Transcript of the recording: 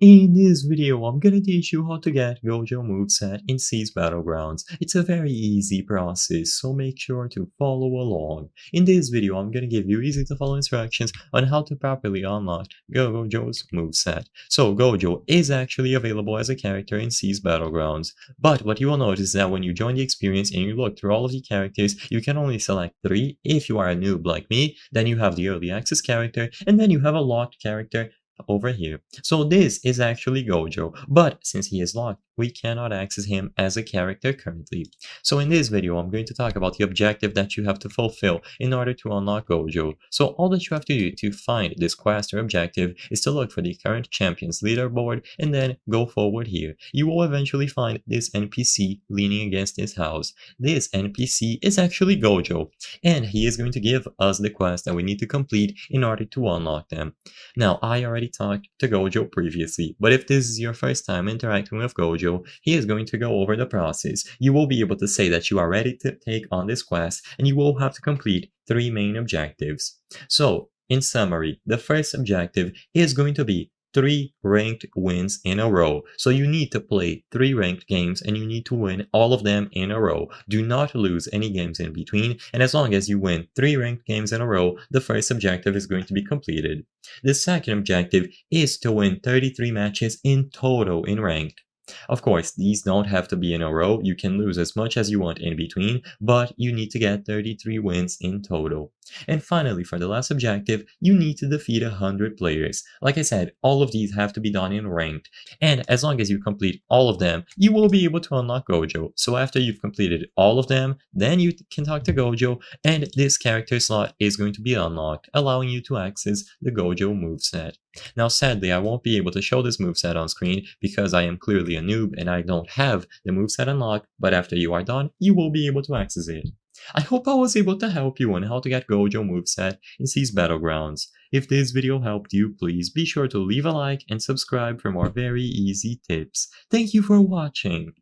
In this video, I'm gonna teach you how to get Gojo Moveset in C's Battlegrounds. It's a very easy process, so make sure to follow along. In this video, I'm gonna give you easy to follow instructions on how to properly unlock Gojo's moveset. So Gojo is actually available as a character in C's Battlegrounds, but what you will notice is that when you join the experience and you look through all of the characters, you can only select 3 if you are a noob like me, then you have the early access character, and then you have a locked character over here. So this is actually Gojo, but since he is locked, we cannot access him as a character currently. So in this video, I'm going to talk about the objective that you have to fulfill in order to unlock Gojo. So all that you have to do to find this quest or objective is to look for the current champions leaderboard and then go forward here. You will eventually find this NPC leaning against this house. This NPC is actually Gojo, and he is going to give us the quest that we need to complete in order to unlock them. Now, I already talked to Gojo previously, but if this is your first time interacting with Gojo, he is going to go over the process. You will be able to say that you are ready to take on this quest, and you will have to complete 3 main objectives. So, in summary, the first objective is going to be 3 ranked wins in a row. So you need to play 3 ranked games and you need to win all of them in a row. Do not lose any games in between, and as long as you win 3 ranked games in a row, the first objective is going to be completed. The second objective is to win 33 matches in total in ranked. Of course, these don't have to be in a row, you can lose as much as you want in between, but you need to get 33 wins in total. And finally, for the last objective, you need to defeat 100 players. Like I said, all of these have to be done in ranked, and as long as you complete all of them, you will be able to unlock Gojo. So after you've completed all of them, then you can talk to Gojo, and this character slot is going to be unlocked, allowing you to access the Gojo moveset. Now sadly, I won't be able to show this moveset on screen because I am clearly a noob and I don't have the moveset unlocked, but after you are done, you will be able to access it. I hope I was able to help you on how to get Gojo moveset in C's Battlegrounds. If this video helped you, please be sure to leave a like and subscribe for more very easy tips. Thank you for watching!